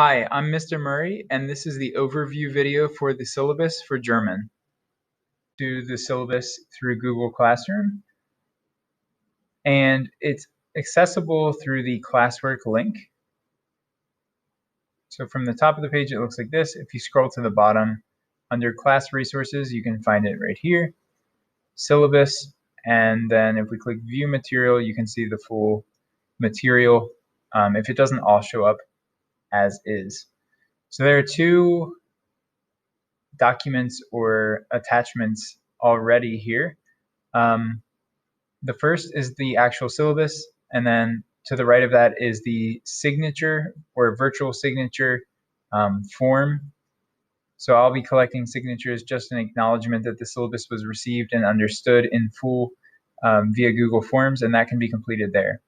Hi, I'm Mr. Murray, and this is the overview video for the syllabus for German. Do the syllabus through Google Classroom, and it's accessible through the classwork link. So from the top of the page, it looks like this. If you scroll to the bottom, under class resources, you can find it right here, syllabus, and then if we click view material, you can see the full material if it doesn't all show up as is. So there are two documents or attachments already here. The first is the actual syllabus, and then to the right of that is the signature or virtual signature form. So I'll be collecting signatures, just an acknowledgement that the syllabus was received and understood in full via Google Forms, and that can be completed there.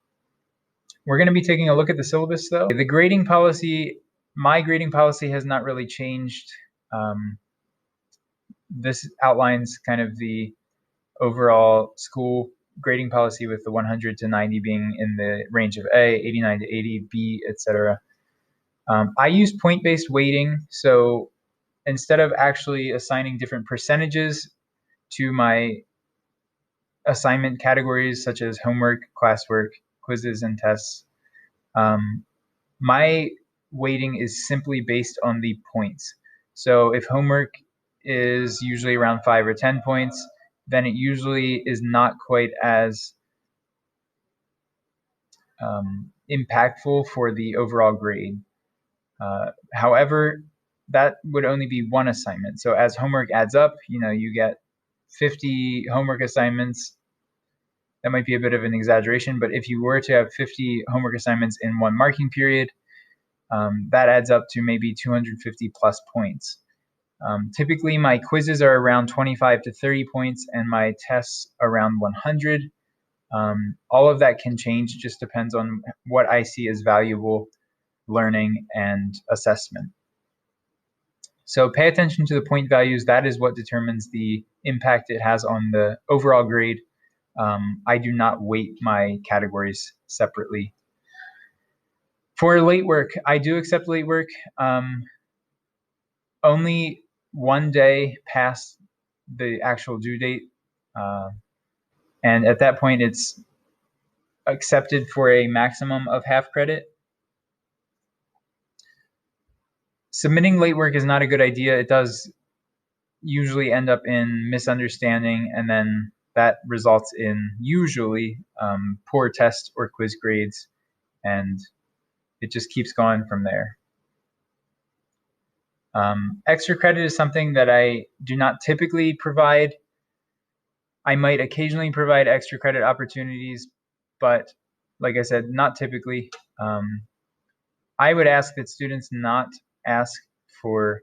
We're going to be taking a look at the syllabus though. The grading policy, my grading policy has not really changed. This outlines kind of the overall school grading policy, with the 100 to 90 being in the range of A, 89 to 80, B, etc. I use point-based weighting, so instead of actually assigning different percentages to my assignment categories such as homework, classwork, quizzes, and tests, my weighting is simply based on the points. So if homework is usually around 5 or 10 points, then it usually is not quite as impactful for the overall grade. However, that would only be one assignment. So as homework adds up, you get 50 homework assignments. That might be a bit of an exaggeration, but if you were to have 50 homework assignments in one marking period, that adds up to maybe 250 plus points. Typically, my quizzes are around 25 to 30 points, and my tests around 100. All of that can change, just depends on what I see as valuable learning and assessment. So pay attention to the point values. That is what determines the impact it has on the overall grade. I do not weight my categories separately. For late work, I do accept late work. Only one day past the actual due date, and at that point it's accepted for a maximum of half credit. Submitting late work is not a good idea. It does usually end up in misunderstanding, and then that results in usually poor test or quiz grades, and it just keeps going from there. Extra credit is something that I do not typically provide. I might occasionally provide extra credit opportunities, but like I said, not typically. I would ask that students not ask for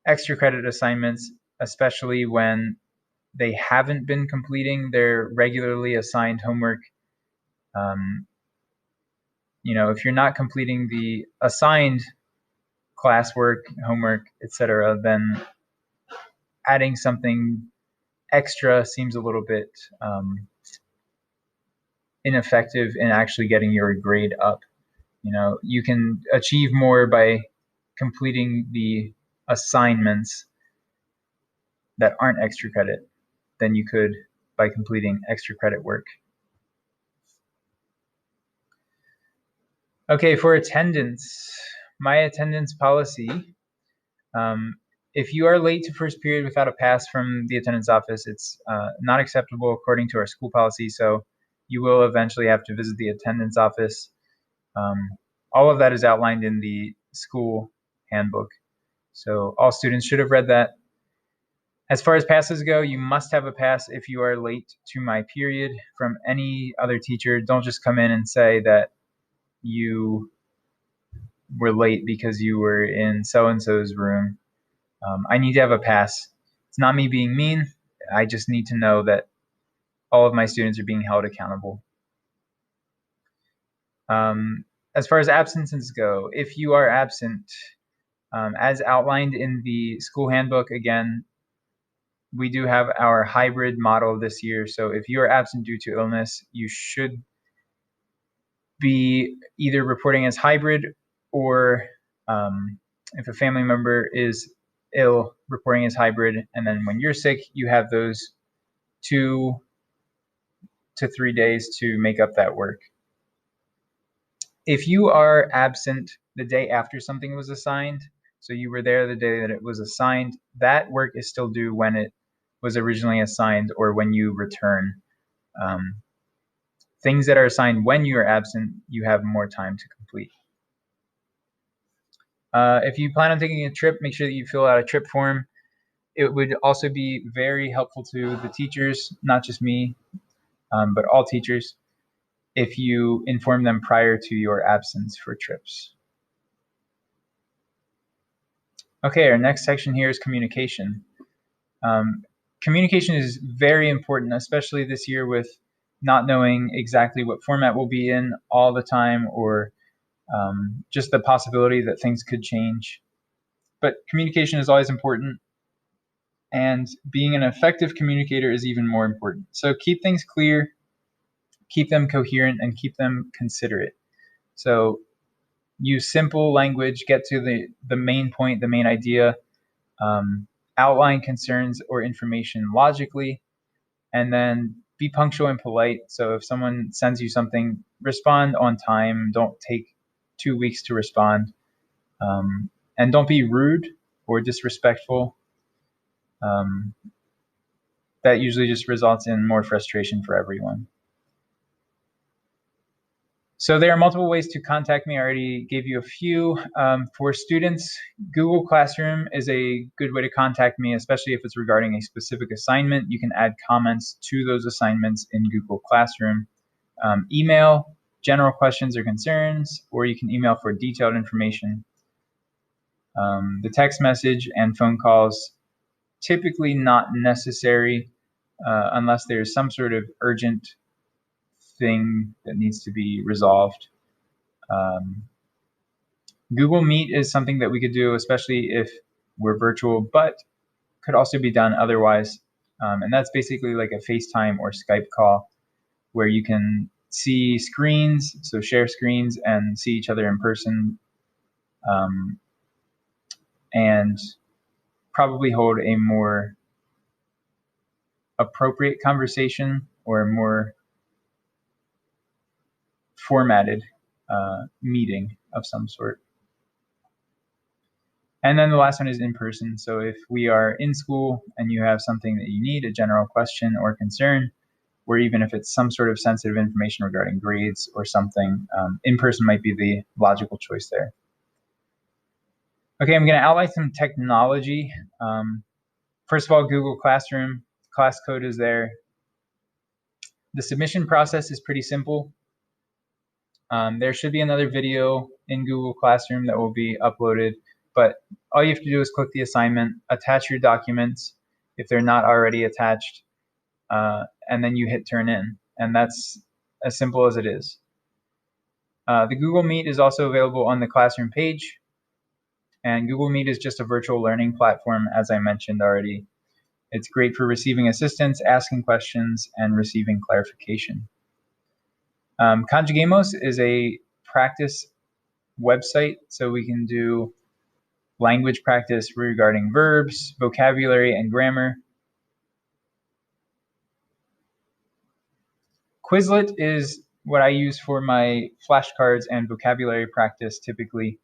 extra credit assignments, especially when they haven't been completing their regularly assigned homework. If you're not completing the assigned classwork, homework, etc., then adding something extra seems a little bit ineffective in actually getting your grade up. You can achieve more by completing the assignments that aren't extra credit than you could by completing extra credit work. Okay, for attendance, my attendance policy, if you are late to first period without a pass from the attendance office, it's not acceptable according to our school policy, so you will eventually have to visit the attendance office. All of that is outlined in the school handbook, so all students should have read that. As far as passes go, you must have a pass if you are late to my period from any other teacher. Don't just come in and say that you were late because you were in so-and-so's room. I need to have a pass. It's not me being mean. I just need to know that all of my students are being held accountable. As far as absences go, if you are absent, as outlined in the school handbook, again, we do have our hybrid model this year. So if you are absent due to illness, you should be either reporting as hybrid or If a family member is ill, reporting as hybrid, and then when you're sick, you have those 2 to 3 days to make up that work. If you are absent the day after something was assigned, so you were there the day that it was assigned, that work is still due when it was originally assigned or when you return. Things that are assigned when you are absent, you have more time to complete. If you plan on taking a trip, make sure that you fill out a trip form. It would also be very helpful to the teachers, not just me, but all teachers, if you inform them prior to your absence for trips. Okay, our next section here is communication. Communication is very important, especially this year with not knowing exactly what format we'll be in all the time, or just the possibility that things could change. But communication is always important, and being an effective communicator is even more important. So keep things clear, keep them coherent, and keep them considerate. So use simple language, get to the main point, the main idea, outline concerns or information logically, and then be punctual and polite. So if someone sends you something, respond on time. Don't take 2 weeks to respond. And don't be rude or disrespectful. That usually just results in more frustration for everyone. So there are multiple ways to contact me. I already gave you a few. For students, Google Classroom is a good way to contact me, especially if it's regarding a specific assignment. You can add comments to those assignments in Google Classroom. Email, general questions or concerns, or you can email for detailed information. The text message and phone calls, typically not necessary unless there's some sort of urgent thing that needs to be resolved. Google Meet is something that we could do, especially if we're virtual, but could also be done otherwise. And that's basically like a FaceTime or Skype call where you can see screens, so share screens and see each other in person, and probably hold a more appropriate conversation or a more formatted meeting of some sort. And then the last one is in person. So if we are in school and you have something that you need, a general question or concern, or even if it's some sort of sensitive information regarding grades or something, in person might be the logical choice there. Okay, I'm going to outline some technology. First of all, Google Classroom, class code is there. The submission process is pretty simple. There should be another video in Google Classroom that will be uploaded, but all you have to do is click the assignment, attach your documents if they're not already attached, and then you hit turn in, and that's as simple as it is. The Google Meet is also available on the Classroom page, and Google Meet is just a virtual learning platform, as I mentioned already. It's great for receiving assistance, asking questions, and receiving clarification. Conjugamos is a practice website, so we can do language practice regarding verbs, vocabulary, and grammar. Quizlet is what I use for my flashcards and vocabulary practice typically.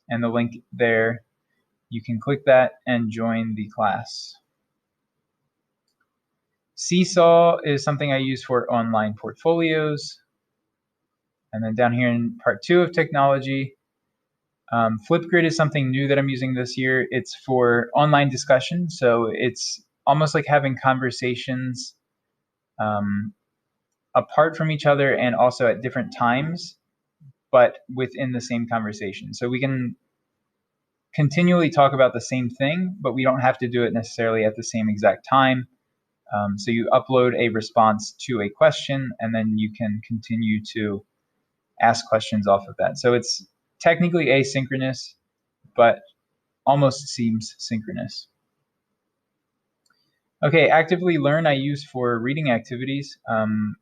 And the link there, you can click that and join the class. Seesaw is something I use for online portfolios. And then down here in part 2 of technology, Flipgrid is something new that I'm using this year. It's for online discussion, so it's almost like having conversations apart from each other and also at different times, but within the same conversation. So we can continually talk about the same thing, but we don't have to do it necessarily at the same exact time. So you upload a response to a question, and then you can continue to ask questions off of that. So it's technically asynchronous, but almost seems synchronous. Okay, Actively Learn I use for reading activities.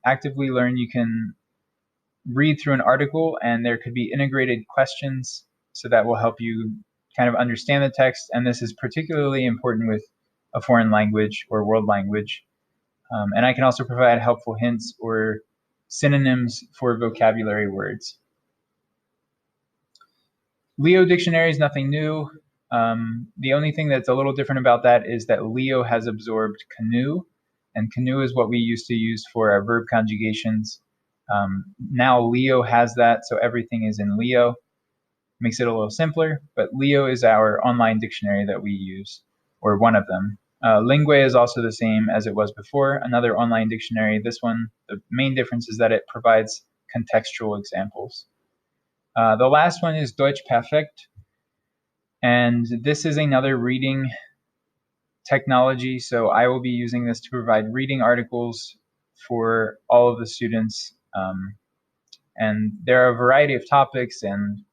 Actively Learn, you can read through an article, and there could be integrated questions, so that will help you kind of understand the text. And this is particularly important with a foreign language or world language. And I can also provide helpful hints or synonyms for vocabulary words. Leo dictionary is nothing new. The only thing that's a little different about that is that Leo has absorbed canoe, and canoe is what we used to use for our verb conjugations. Now Leo has that, so everything is in Leo. Makes it a little simpler, but Leo is our online dictionary that we use, or one of them. Lingua is also the same as it was before, another online dictionary. This one, the main difference is that it provides contextual examples. The last one is Deutsch Perfekt, and this is another reading technology. So I will be using this to provide reading articles for all of the students. And there are a variety of topics and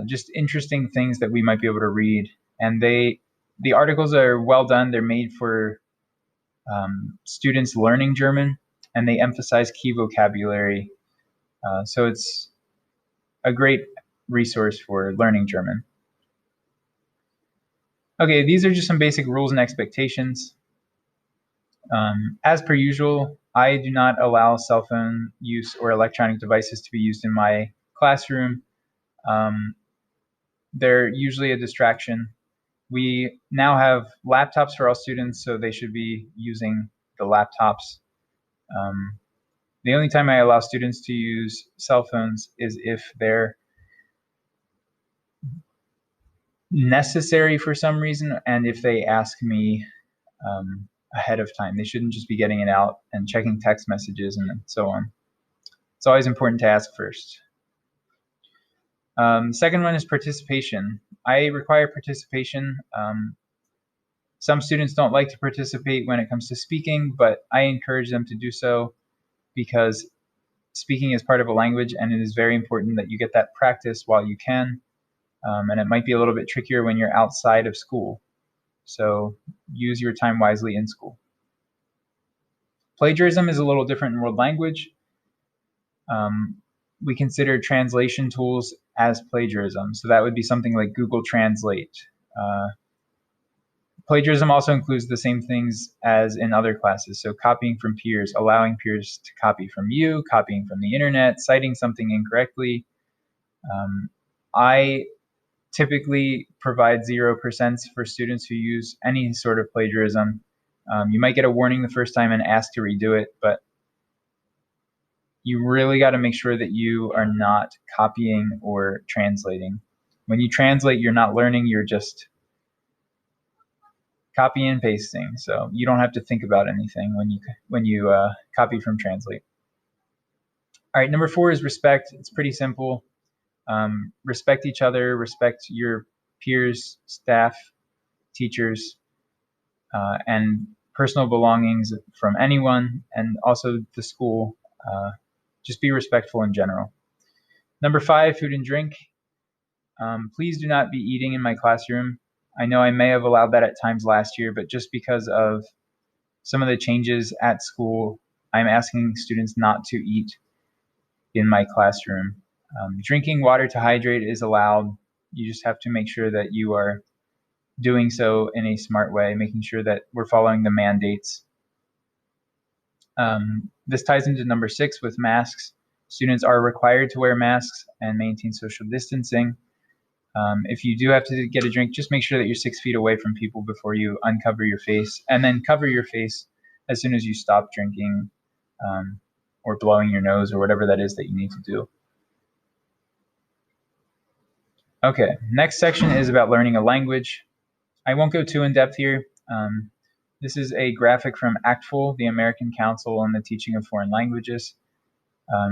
just interesting things that we might be able to read. And the articles are well done. They're made for students learning German, and they emphasize key vocabulary. So it's a great resource for learning German. Okay, these are just some basic rules and expectations. As per usual, I do not allow cell phone use or electronic devices to be used in my classroom. They're usually a distraction. We now have laptops for all students, so they should be using the laptops. The only time I allow students to use cell phones is if they're necessary for some reason, and if they ask me ahead of time. They shouldn't just be getting it out and checking text messages and so on. It's always important to ask first. Second one is participation. I require participation. Some students don't like to participate when it comes to speaking, but I encourage them to do so because speaking is part of a language, and it is very important that you get that practice while you can. And it might be a little bit trickier when you're outside of school. So use your time wisely in school. Plagiarism is a little different in world language. We consider translation tools as plagiarism. So that would be something like Google Translate. Plagiarism also includes the same things as in other classes. So copying from peers, allowing peers to copy from you, copying from the internet, citing something incorrectly. I typically provide 0% for students who use any sort of plagiarism. You might get a warning the first time and ask to redo it, but you really got to make sure that you are not copying or translating. When you translate, you're not learning, you're just copy and pasting. So you don't have to think about anything when you copy from Translate. All right, number 4 is respect. It's pretty simple. Respect each other, respect your peers, staff, teachers, and personal belongings from anyone, and also the school. Just be respectful in general. Number 5, food and drink. Please do not be eating in my classroom. I know I may have allowed that at times last year, but just because of some of the changes at school, I'm asking students not to eat in my classroom. Drinking water to hydrate is allowed. You just have to make sure that you are doing so in a smart way, making sure that we're following the mandates. This ties into number 6 with masks. Students are required to wear masks and maintain social distancing. If you do have to get a drink, just make sure that you're 6 feet away from people before you uncover your face, and then cover your face as soon as you stop drinking or blowing your nose or whatever that is that you need to do. Okay, next section is about learning a language. I won't go too in depth here. This is a graphic from ACTFL, the American Council on the Teaching of Foreign Languages.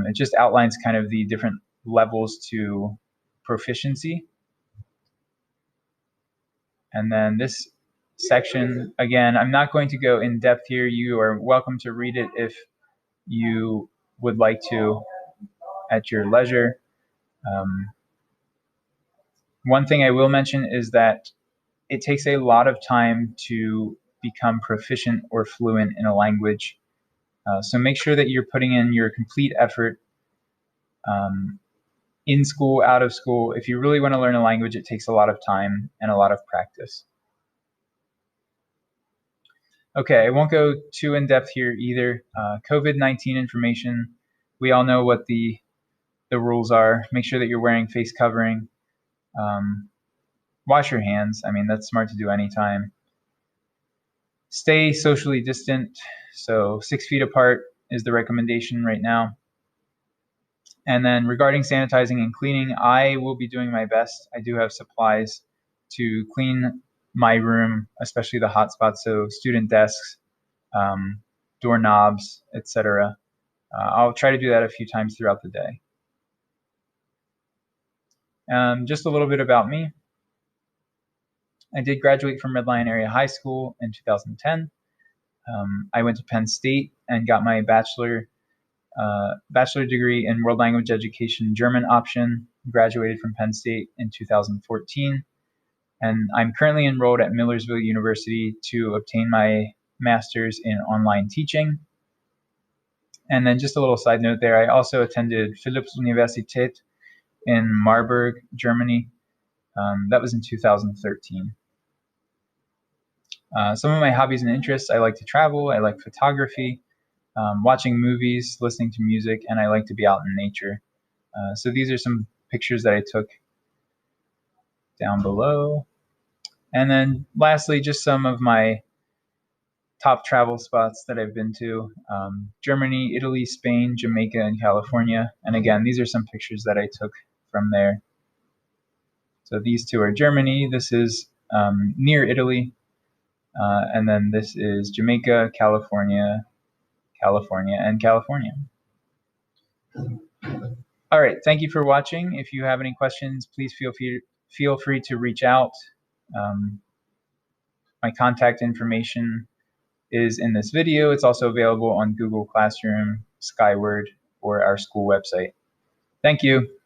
It just outlines kind of the different levels to proficiency. And then this section, again, I'm not going to go in depth here. You are welcome to read it if you would like to at your leisure. One thing I will mention is that it takes a lot of time to become proficient or fluent in a language. So make sure that you're putting in your complete effort in school, out of school. If you really want to learn a language, it takes a lot of time and a lot of practice. Okay, I won't go too in-depth here either. COVID-19 information, we all know what the rules are. Make sure that you're wearing face covering. Wash your hands. I mean, that's smart to do anytime. Stay socially distant. So 6 feet apart is the recommendation right now. And then regarding sanitizing and cleaning, I will be doing my best. I do have supplies to clean my room, especially the hotspots, so student desks, doorknobs, etc. I'll try to do that a few times throughout the day. Just a little bit about me. I did graduate from Red Lion Area High School in 2010. I went to Penn State and got my bachelor degree in World Language Education German option, graduated from Penn State in 2014. And I'm currently enrolled at Millersville University to obtain my master's in online teaching. And then just a little side note there, I also attended Philipps Universität in Marburg, Germany. That was in 2013. Some of my hobbies and interests, I like to travel, I like photography, watching movies, listening to music, and I like to be out in nature. So these are some pictures that I took down below. And then lastly, just some of my top travel spots that I've been to. Germany, Italy, Spain, Jamaica, and California. And again, these are some pictures that I took from there. So these two are Germany. This is near Italy. And then this is Jamaica, California, and California. All right, thank you for watching. If you have any questions, please feel free to reach out. My contact information is in this video. It's also available on Google Classroom, Skyward, or our school website. Thank you.